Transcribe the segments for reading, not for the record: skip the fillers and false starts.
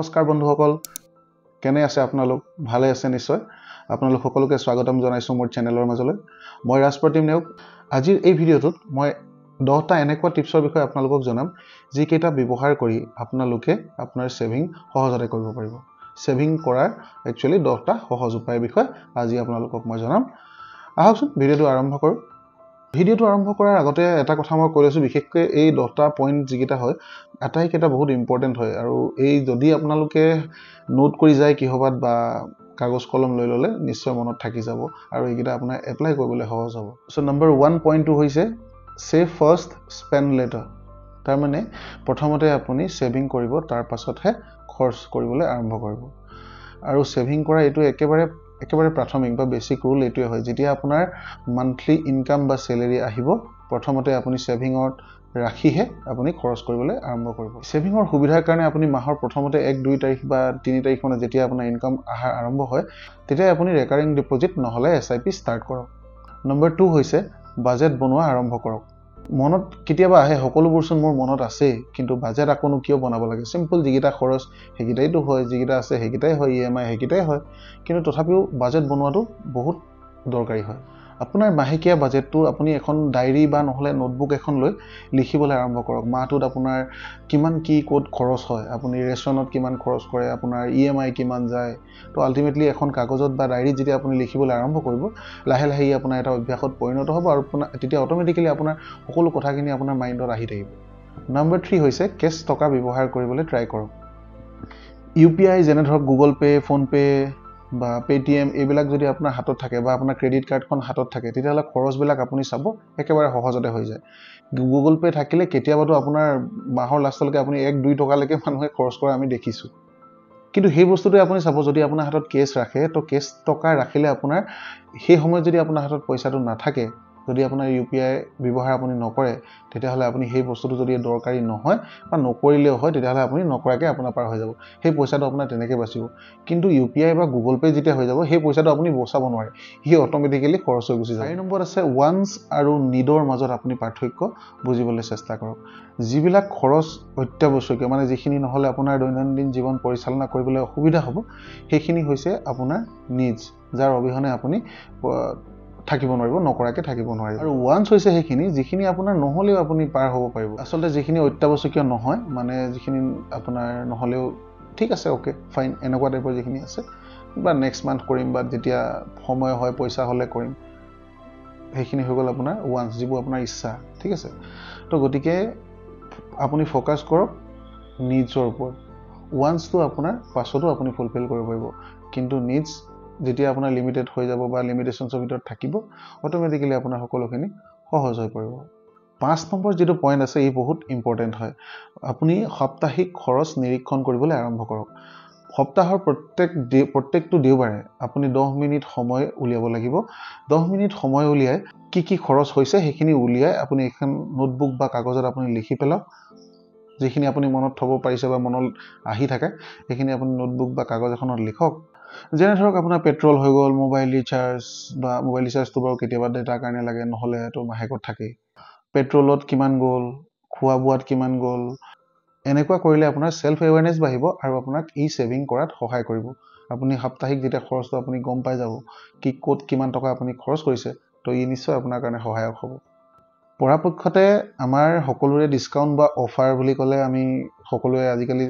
নমস্কাৰ বন্ধুসকল, কেনে আছে আপোনালোক? ভালে আছে নিশ্চয়। আপোনালোক সকলোকে স্বাগতম জনাইছো মোৰ চেনেলৰ মাজলৈ। মই ৰাজপ্ৰতিম নেওগ। আজিৰ এই ভিডিঅ'টোত মই 10টা এনেকুৱা টিপছৰ বিষয়ে আপোনালোকক জনাম যিকেইটা ব্যৱহাৰ কৰি আপোনালোকে আপোনাৰ সেভিং সহজতে কৰিব পাৰিব। সেভিং কৰাৰ একচুয়ালি 10টা সহজ উপায়ৰ বিষয়ে আজি আপোনালোকক মই জনাম। আহকচোন ভিডিঅ'টো আৰম্ভ কৰোঁ। ভিডিঅ'টো আৰম্ভ কৰাৰ আগতে এটা কথা মই কৈ লৈছো, বিশেষকৈ এই 10টা পইণ্ট যিকেইটা হয় আটাইকেইটা বহুত ইম্পৰ্টেণ্ট হয় আৰু এই যদি আপোনালোকে নোট কৰি যায় কিহবাত বা কাগজ কলম লৈ ল'লে নিশ্চয় মনত থাকি যাব আৰু এইকেইটা আপোনাৰ এপ্লাই কৰিবলৈ সহজ হ'ব। সো নম্বৰ 1 পইণ্টটো হৈছে সেভ ফাৰ্ষ্ট স্পেন্ড লেটাৰ। তাৰ মানে প্ৰথমতে আপুনি সেভিং কৰিব, তাৰ পাছতহে খৰচ কৰিবলৈ আৰম্ভ কৰিব। আৰু সেভিং কৰা এইটো একেবাৰে প্ৰাথমিক বা বেসিক ৰুল এইটোৱে হয়, যেতিয়া আপোনাৰ মান্থলি ইনকাম বা স্যালাৰি আহিব প্ৰথমতে আপুনি সেভিংত ৰাখিহে আপুনি খৰচ কৰিবলৈ আৰম্ভ কৰিব। সেভিংৰ সুবিধাৰ কাৰণে আপুনি মাহৰ প্ৰথমতে 1, 2 তাৰিখ বা 3 তাৰিখ মানে যেতিয়া আপোনাৰ ইনকাম আহা আৰম্ভ হয় তেতিয়া আপুনি ৰেকাৰিং ডিপোজিট নহলে SIP ষ্টাৰ্ট কৰক। নম্বৰ 2 হৈছে বাজেট বনোৱা আৰম্ভ কৰক। মনত কেতিয়াবা আহে সকলোবোৰচোন মোৰ মনত আছে, কিন্তু বাজেট আকনো কিয় বনাব লাগে? সিম্পল যিকেইটা খৰচ সেইকেইটাইতো হয়, যিকেইটা আছে সেইকেইটাই হয়, EMI সেইকেইটাই হয়, কিন্তু তথাপিও বাজেট বনোৱাটো বহুত দৰকাৰী হয়। আপোনাৰ মাহেকীয়া বাজেটটো আপুনি এখন ডায়েৰী বা নহলে নোটবুক এখন লৈ লিখিবলৈ আৰম্ভ কৰক। মাহটোত আপোনাৰ কিমান কি ক'ত খৰচ হয়, আপুনি ৰেষ্টুৰেণ্টত কিমান খৰচ কৰে, আপোনাৰ EMI কিমান যায়। তো আলটিমেটলি এখন কাগজত বা ডায়েৰীত যেতিয়া আপুনি লিখিবলৈ আৰম্ভ কৰিব লাহে লাহে আপোনাৰ এটা অভ্যাসত পৰিণত হ'ব আৰু তেতিয়া অটোমেটিক্যালি আপোনাৰ সকলো কথাখিনি আপোনাৰ মাইণ্ডত আহি থাকিব। নম্বৰ 3 হৈছে কেছ টকা ব্যৱহাৰ কৰিবলৈ ট্ৰাই কৰক। UPI যেনে ধৰক গুগল পে, ফোন পে বা পেটিএম এইবিলাক যদি আপোনাৰ হাতত থাকে বা আপোনাৰ ক্ৰেডিট কাৰ্ডখন হাতত থাকে তেতিয়াহ'লে খৰচবিলাক আপুনি চাব একেবাৰে সহজতে হৈ যায়। গুগল পে থাকিলে কেতিয়াবাতো আপোনাৰ মাহৰ লাষ্টলৈকে আপুনি 1-2 টকালৈকে মানুহে খৰচ কৰা আমি দেখিছোঁ। কিন্তু সেই বস্তুটোৱে আপুনি চাব যদি আপোনাৰ হাতত কেছ ৰাখে তো কেছ টকা ৰাখিলে আপোনাৰ সেই সময়ত যদি আপোনাৰ হাতত পইচাটো নাথাকে, যদি আপোনাৰ UPI ব্যৱহাৰ আপুনি নকৰে তেতিয়াহ'লে আপুনি সেই বস্তুটো যদি দৰকাৰী নহয় বা নকৰিলেও হয় তেতিয়াহ'লে আপুনি নকৰাকে আপোনাৰ পাৰ হৈ যাব। সেই পইচাটো আপোনাৰ তেনেকৈ বাচিব। কিন্তু UPI বা গুগল পে যেতিয়া হৈ যাব সেই পইচাটো আপুনি বচাব নোৱাৰে, সি অটোমেটিক্যালি খৰচ হৈ গুচি যাব। 4 নম্বৰ আছে ওয়ান্স আৰু নিডৰ মাজত আপুনি পাৰ্থক্য বুজিবলৈ চেষ্টা কৰক। যিবিলাক খৰচ অত্যাৱশ্যকীয় মানে যিখিনি নহলে আপোনাৰ দৈনন্দিন জীৱন পৰিচালনা কৰিবলৈ অসুবিধা হ'ব সেইখিনি হৈছে আপোনাৰ নিডছ, যাৰ অবিহনে আপুনি থাকিব নোৱাৰিব, নকৰাকে থাকিব নোৱাৰিব। আৰু ওয়ান্স হৈছে সেইখিনি যিখিনি আপোনাৰ নহলেও আপুনি পাৰ হ'ব পাৰিব। আচলতে যিখিনি অত্যাৱশ্যকীয় নহয় মানে যিখিনি আপোনাৰ নহলেও ঠিক আছে, ওকে ফাইন, এনেকুৱা টাইপৰ যিখিনি আছে বা নেক্সট মান্থ কৰিম বা যেতিয়া সময় হয় পইচা হ'লে কৰিম, সেইখিনি হৈ গ'ল আপোনাৰ ওয়ান্স, যিবোৰ আপোনাৰ ইচ্ছা। ঠিক আছে, তো গতিকে আপুনি ফ'কাছ কৰক নিডছৰ ওপৰত। ওয়ান্সটো আপোনাৰ পাছতো আপুনি ফুলফিল কৰিব পাৰিব, কিন্তু নিডছ যেতিয়া আপোনাৰ লিমিটেড হৈ যাব বা লিমিটেশনছৰ ভিতৰত থাকিব অটোমেটিক্যালি আপোনাৰ সকলোখিনি সহজ হৈ পৰিব। 5 নম্বৰ যিটো পইণ্ট আছে ই বহুত ইম্পৰ্টেণ্ট হয়। আপুনি সাপ্তাহিক খৰচ নিৰীক্ষণ কৰিবলৈ আৰম্ভ কৰক। সপ্তাহৰ প্ৰত্যেকটো দেওবাৰে আপুনি 10 মিনিট সময় উলিয়াব লাগিব। 10 মিনিট সময় উলিয়াই কি খৰচ হৈছে সেইখিনি উলিয়াই আপুনি এখন নোটবুক বা কাগজত আপুনি লিখি পেলাওক। যিখিনি আপুনি মনত থব পাৰিছে বা মনত আহি থাকে সেইখিনি আপুনি নোটবুক বা কাগজ এখনত লিখক। যেনে ধৰক আপোনাৰ পেট্ৰল হৈ গ'ল, মোবাইল ৰিচাৰ্জটো বাৰু কেতিয়াবা ডেটাৰ কাৰণে লাগে, নহ'লে তো মাহেকত থাকেই। পেট্ৰলত কিমান গ'ল, খোৱা বোৱাত কিমান গ'ল, এনেকুৱা কৰিলে আপোনাৰ সেলফ এৱাৰনেছ বাঢ়িব আৰু আপোনাক ই সেভিং কৰাত সহায় কৰিব। আপুনি সাপ্তাহিক যেতিয়া খৰচটো আপুনি গম পাই যাব কি ক'ত কিমান টকা আপুনি খৰচ কৰিছে, তো ই নিশ্চয় আপোনাৰ কাৰণে সহায়ক হ'ব। পৰাপক্ষতে আমাৰ সকলোৰে ডিসকাউন্ট বা অফাৰ বুলি ক'লে আমি সকলোৱে আজিকালি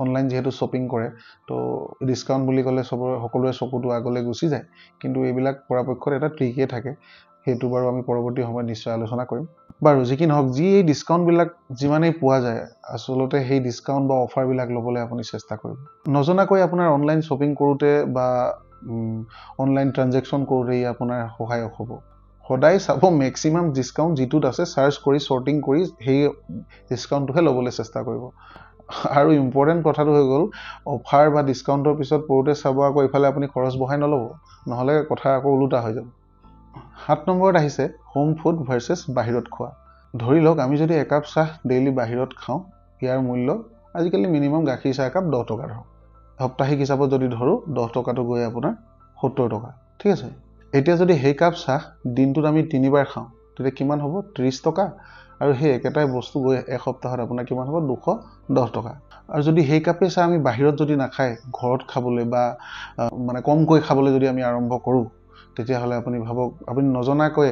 অনলাইন যেহেতু শ্বপিং কৰে তো ডিসকাউন্ট বুলি ক'লে সকলোৰে চকুটো আগলৈ গুচি যায়, কিন্তু এইবিলাক পৰাপক্ষত এটা ট্ৰিকে থাকে, সেইটো বাৰু আমি পৰৱৰ্তী সময়ত নিশ্চয় আলোচনা কৰিম। বাৰু যি কি নহওক, এই ডিসকাউন্টবিলাক যিমানেই পোৱা যায় আচলতে সেই ডিসকাউন্ট বা অফাৰবিলাক ল'বলৈ আপুনি চেষ্টা কৰিব। নজনাকৈ আপোনাৰ অনলাইন শ্বপিং কৰোঁতে বা অনলাইন ট্ৰানজেকশ্যন কৰোঁতে ই আপোনাৰ সহায়ক হ'ব। সদায় চাব মেক্সিমাম ডিসকাউন্ট যিটোত আছে সাৰ্চ কৰি সৰ্টিং কৰি সেই ডিসকাউন্টটোহে ল'বলৈ চেষ্টা কৰিব। আৰু ইম্পৰ্টেণ্ট কথাটো হৈ গ'ল অফাৰ বা ডিসকাউন্টৰ পিছত পৰোতে চাব আকৌ ইফালে আপুনি খৰচ বঢ়াই নল'ব, নহ'লে কথা আকৌ ওলোটা হৈ যাব। 7 নম্বৰত আহিছে হোম ফুড ভাৰ্চেছ বাহিৰত খোৱা। ধৰি লওক আমি যদি একাপ চাহ ডেইলি বাহিৰত খাওঁ, ইয়াৰ মূল্য আজিকালি মিনিমাম গাখীৰ চাহ একাপ 10 টকা ধৰক। সাপ্তাহিক হিচাপত যদি ধৰোঁ 10 টকাটো গৈ আপোনাৰ 70 টকা। ঠিক আছে, এতিয়া যদি সেই কাপ চাহ দিনটোত আমি 3 বাৰ খাওঁ তেতিয়া কিমান হ'ব? 30 টকা। আৰু সেই একেটাই বস্তু গৈ এক সপ্তাহত আপোনাৰ কিমান হ'ব 210 টকা আৰু যদি সেই কাপে চাহ আমি বাহিৰত যদি নাখায় ঘৰত খাবলৈ বা মানে কমকৈ খাবলৈ যদি আমি আৰম্ভ কৰোঁ তেতিয়াহ'লে আপুনি ভাবক আপুনি নজনাকৈ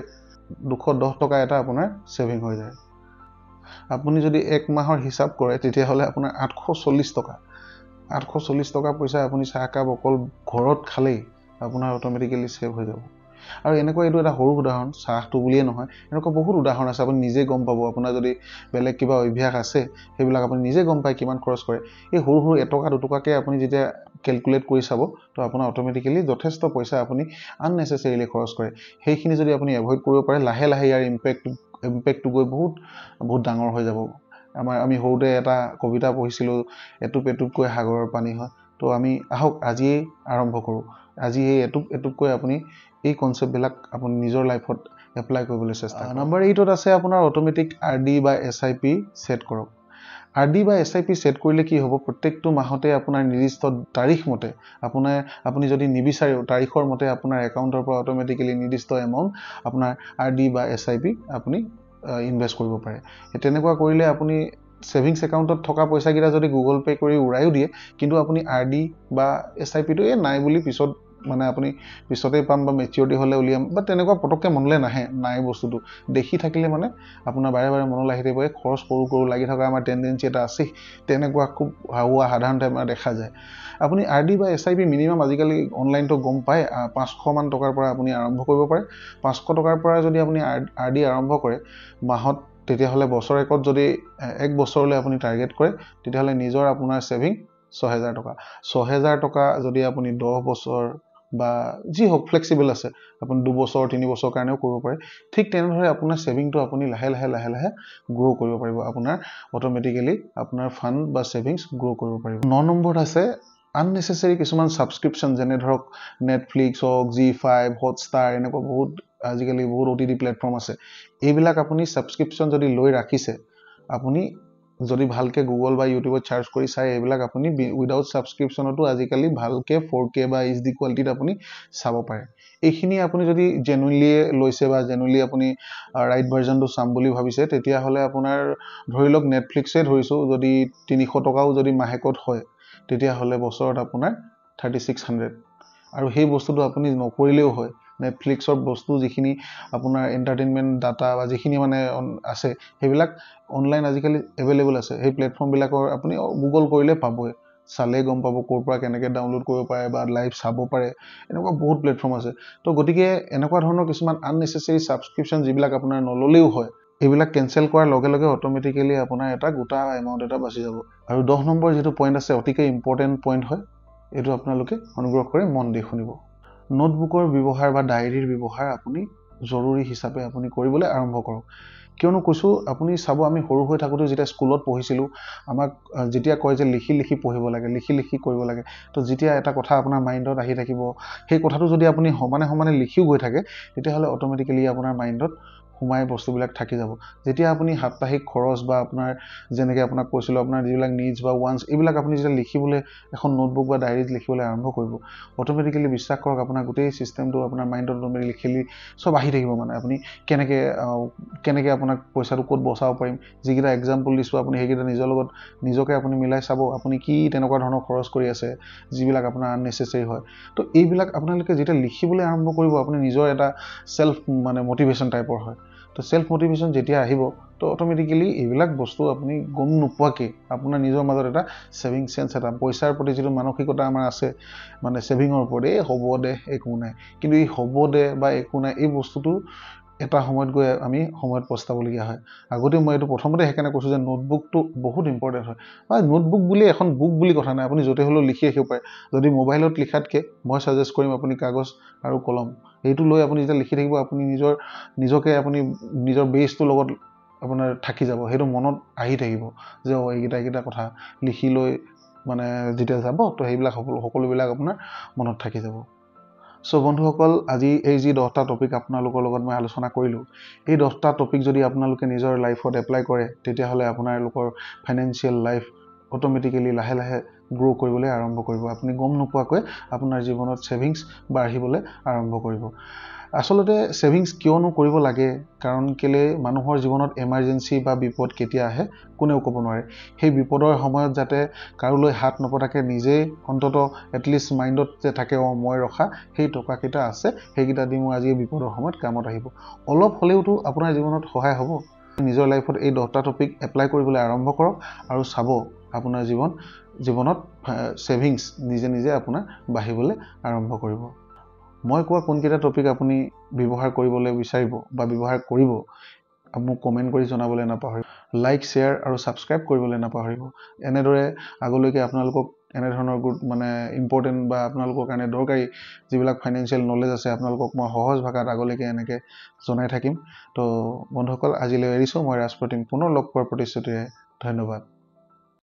210 টকা এটা আপোনাৰ সেভিং হৈ যায় আপুনি যদি এক মাহৰ হিচাপ কৰে তেতিয়াহ'লে আপোনাৰ 840 টকা 840 টকা পইচা আপুনি চাহ কাপ অকল ঘৰত খালেই আপোনাৰ অটোমেটিক্যালি সেভ হৈ যাব আৰু এনেকুৱা এইটো এটা সৰু উদাহৰণ চাহটো বুলিয়ে নহয় এনেকুৱা বহুত উদাহৰণ আছে আপুনি নিজে গম পাব আপোনাৰ যদি বেলেগ কিবা অভ্যাস আছে সেইবিলাক আপুনি নিজে গম পায় কিমান খৰচ কৰে এই সৰু সৰু এটকা দুটকাকে আপুনি যেতিয়া ক্যালকুলেট কৰি চাব তো আপোনাৰ অটোমেটিক্যালি যথেষ্ট পইচা আপুনি আননেসেসাৰিলি খৰচ কৰে সেইখিনি যদি আপুনি এভয়েড কৰিব পাৰে লাহে লাহে ইয়াৰ ইম্পেক্টটো গৈ বহুত ডাঙৰ হৈ যাব আমি সৰুতে এটা কবিতা পঢ়িছিলো এটুপ এটুপকৈ সাগৰৰ পানী হয় তো আমি আহক আজিয়ে আৰম্ভ কৰোঁ আজি এই এটুপকৈ আপুনি এই কনসেপ্ট বিলাক আপুনি নিজৰ লাইফত এপ্লাই কৰিবলৈ চেষ্টা কৰক নম্বৰ 8ত আছে আপোনাৰ অটোমেটিক আৰডি বা এসআইপি সেট কৰক আৰডি বা এসআইপি সেট কৰিলে কি হ'ব প্ৰত্যেকটো মাহতে আপোনাৰ নিৰ্দিষ্ট তাৰিখ মতে আপুনি যদি নিবিচাৰেও তাৰিখৰ মতে আপোনাৰ একাউণ্টৰ পৰা অটোমেটিক্যালি নিৰ্দিষ্ট এমাউণ্ট আপোনাৰ আৰডি বা এসআইপি আপুনি ইনভেস্ট কৰিব পাৰে তেনেকুৱা কৰিলে আপুনি সেভিংস একাউণ্টত থকা পইচা কিটা যদি গুগল পে কৰি উৰাইও দিয়ে কিন্তু আপুনি আৰডি বা এসআইপি টো নাই বুলি পিছত মানে আপুনি পিছতে পাম বা মেচিউৰিটি হলে উলিয়াম বা তেনেকুৱা পটককে মনলে নাহে নাই বস্তুটো দেখি থাকিলে মানে আপোনাৰ বাৰে বাৰে মনলৈ আহি থাকিব খৰচ কৰো লাগি থকা আমাৰ টেন্ডেন্সি এটা আছে তেনেকুৱা খুব সাধাৰণতে আমাৰ দেখা যায় আপুনি আৰডি বা এসআইপি মিনিমাম আজিকালি অনলাইনটো গম পায় 500 মান টকাৰ পৰা আপুনি আৰম্ভ কৰিব পাৰে 500 টকাৰ পৰা যদি আপুনি আৰডি আৰম্ভ কৰে মাহত তেতিয়াহ'লে বছৰেকত যদি এক বছৰলৈ আপুনি টাৰ্গেট কৰে তেতিয়াহ'লে নিজৰ আপোনাৰ সেভিং 6000 টকা 6000 টকা যদি আপুনি 10 বছৰ বা যি হোক ফ্লেক্সিবল আছে আপুনি 2 বছৰ 3 বছৰ কাৰণেও কৰিব পাৰে ঠিক তেনেদৰে আপোনাৰ সেভিংটো আপুনি লাহে লাহে গ্ৰো কৰিব পাৰিব আপোনাৰ অটোমেটিক্যালি আপোনাৰ ফান্ড বা সেভিংস গ্ৰো কৰিব পাৰিব 9 নম্বৰত আছে আননেসেসাৰি কিছুমান সাবস্ক্ৰিপশন যেনে ধৰক নেটফ্লিক্স হওক জি5 হটষ্টাৰ এনেকুৱা বহুত আজিকালি বহুত ওটিটি প্ল্যাটফৰ্ম আছে এইবিলাক আপুনি সাবস্ক্ৰিপশন যদি লৈ ৰাখিছে আপুনি যদি ভালকে গুগল বা ইউটিউবত সাৰ্চ কৰি চাই এইবিলাক আপুনি উইদাউট সাবস্ক্ৰিপশনতো আজিকালি ভালকে 4K বা HD কোৱালিটিত আপুনি চাব পাৰে এইখিনি আপুনি যদি জেনুইনলি লৈছে বা জেনুইনলি আপুনি ৰাইট ভাৰ্জনটো চাম বুলি ভাবিছে তেতিয়া হলে আপোনাৰ ধৰি লওক নেটফ্লিক্সে ধৰিছো যদি 300 টকাও যদি মাহেকত হয় তেতিয়া হলে বছৰত আপোনাৰ 3600 আৰু সেই বস্তুটো আপুনি নকৰিলেও হয় নেটফ্লিক্সৰ বস্তু যিখিনি আপোনাৰ এন্টাৰটেইনমেন্ট ডাটা বা যিখিনি মানে আছে সেইবিলাক অনলাইন আজিকালি এভেইলেবল আছে সেই প্ল্যাটফৰ্ম বিলাকৰ আপুনি গুগল কৰিলে পাবই চালে গম পাব কোৰ পৰা কেনেকৈ ডাউনলোড কৰিব পাৰে বা লাইভ চাব পাৰে এনেকুৱা বহুত প্ল্যাটফৰ্ম আছে তো গতিকে এনেকুৱা ধৰণৰ কিছুমান আননেসেসাৰি সাবস্ক্ৰিপশন যিবিলাক আপোনাৰ নললেও হয় এইবিলাক কেনসেল কৰাৰ লগে লগে অটোমেটিক্যালি আপোনাৰ এটা গোটা এমাউন্ট এটা বাচি যাব আৰু 10 নম্বৰ যেটো পইণ্ট আছে অতিকে ইম্পৰ্টেন্ট পইণ্ট হয় এটো আপোনালোকে অনুগ্ৰহ কৰি মন দি শুনিব নোটবুকৰ ব্যৱহাৰ বা ডায়েৰীৰ ব্যৱহাৰ আপুনি জৰুৰী হিচাপে আপুনি কৰিবলৈ আৰম্ভ কৰক কিয়নো কৈছো আপুনি চাব আমি সৰু হৈ থাকোতে যেতিয়া স্কুলত পঢ়িছিলো আমাক যেতিয়া কয় যে লিখি পঢ়িব লাগে লিখি কৰিব লাগে তো যেতিয়া এটা কথা আপোনাৰ মাইন্ডত আহি থাকিব সেই কথাটো যদি আপুনি সমানে লিখিও গৈ থাকে তেতিয়াহলে অটোমেটিক্যালি আপোনাৰ মাইন্ডত হুমাই বস্তুবিলাক থাকি যাব যেতিয়া আপুনি সাপ্তাহিক খৰচ বা আপোনাৰ যেনেকৈ আপোনাক কৈছিলো আপোনাৰ যিবিলাক নিডছ বা ওয়ান্স এইবিলাক আপুনি যেতিয়া লিখিবলৈ এখন নোটবুক বা ডায়েৰীত লিখিবলৈ আৰম্ভ কৰিব অটোমেটিক্যালি বিশ্বাস কৰক আপোনাৰ গোটেই সিস্টেমটো আপোনাৰ মাইন্ডত অটোমেটিক্যালি লিখি সব আহি থাকিব মানে আপুনি কেনেকৈ আপোনাক পইচাটো ক'ত বচাব পাৰিম যিকিটা এক্সাম্পল দিছো আপুনি সেইকিটা নিজৰ লগত নিজকে আপুনি মিলাই চাব আপুনি কি তেনেকুৱা ধৰণৰ খৰচ কৰি আছে যিবিলাক আপোনাৰ আননেসেসাৰি হয় তো এইবিলাক আপোনালোকে যেতিয়া লিখিবলৈ আৰম্ভ কৰিব আপুনি নিজৰ এটা সেলফ মানে মোটিভেশন টাইপৰ হয় তো সেলফ মোটিভেশন যেতিয়া আহিব তো অটোমেটিক্যালি এইবিলাক বস্তু আপুনি গম নোপোৱাকে আপোনাৰ নিজৰ মাজত এটা সেভিং সেন্স এটা পইচাৰ প্ৰতি যেটো মানসিকতা আমাৰ আছে মানে সেভিংৰ ওপৰত হ'ব দে একো নাই কিন্তু এই হ'ব দে বা একো নাই এই বস্তুটো এটা সময়ত গৈ আমি সময়ত পস্তাবলগীয়া হয় আগতে মই এটো প্ৰথমতে হেকানে কৈছো যে নোটবুকটো বহুত ইম্পৰ্টেন্ট হয় বা নোটবুক বুলি এখন বুক বুলি কথা নাই আপুনি যতে হলো লিখি ৰাখিব পাৰে যদি মোবাইলত লিখাতকে মই সাজেষ্ট কৰিম আপুনি কাগজ আৰু কলম এইটো লৈ আপুনি যেতিয়া লিখি থাকিব আপুনি নিজকে আপুনি নিজৰ বেসটো লগত আপোনাৰ থাকি যাব হেতু মনত আহি থাকিব যে এইকিটা কথা লিখি লৈ মানে যেতিয়া যাব তো সেইবিলাক সকলোবিলাক আপোনাৰ মনত থাকি যাব সো বন্ধুসকল আজি এই যি 10টা টপিক আপোনালোকৰ লগত মই আলোচনা কৰিলো এই 10টা টপিক যদি আপোনালোকে নিজৰ লাইফত এপ্লাই কৰে তেতিয়া হলে আপোনালোকৰ ফাইনান্সিয়াল লাইফ অটোমেটিক্যালি লাহে লাহে গ্ৰ' কৰিবলৈ আৰম্ভ কৰিব। আপুনি গম নোপোৱাকৈ আপোনাৰ জীৱনত ছেভিংছ বাঢ়িবলৈ আৰম্ভ কৰিব। আচলতে ছেভিংছ কিয়নো কৰিব লাগে, কাৰণ কেলে মানুহৰ জীৱনত এমাৰ্জেঞ্চি বা বিপদ কেতিয়া আহে কোনেও ক'ব নোৱাৰে। সেই বিপদৰ সময়ত যাতে কাৰোলৈ হাত নপতাকৈ নিজেই অন্ততঃ এটলিষ্ট মাইণ্ডত যে থাকে মই ৰখা সেই টকাকেইটা আছে, সেইকেইটা দি মোৰ আজি বিপদৰ সময়ত কামত আহিব, অলপ হ'লেওতো আপোনাৰ জীৱনত সহায় হ'ব। নিজৰ লাইফত এই 10টা টপিক এপ্লাই কৰিবলৈ আৰম্ভ কৰক আৰু চাব আপোনাৰ জীৱনত ছেভিংছ নিজে নিজে আপোনাৰ বাঢ়িবলৈ আৰম্ভ কৰিব। মই কোৱা কোনকেইটা টপিক আপুনি ব্যৱহাৰ কৰিবলৈ বিচাৰিব বা ব্যৱহাৰ কৰিব মোক কমেণ্ট কৰি জনাবলৈ নাপাহৰিব। লাইক, শ্বেয়াৰ আৰু ছাবস্ক্ৰাইব কৰিবলৈ নাপাহৰিব। এনেদৰে আগলৈকে আপোনালোকক এনেধৰণৰ ইম্পৰ্টেণ্ট বা আপোনালোকৰ কাৰণে দৰকাৰী যিবিলাক ফাইনেন্সিয়েল নলেজ আছে আপোনালোকক মই সহজ ভাষাত আগলৈকে এনেকৈ জনাই থাকিম। তো বন্ধুসকল, আজিলৈ এৰিছোঁ। মই ৰাজপ্ৰতিম, পুনৰ লগ পোৱাৰ প্ৰতিশ্ৰুতিৰে। ধন্যবাদ।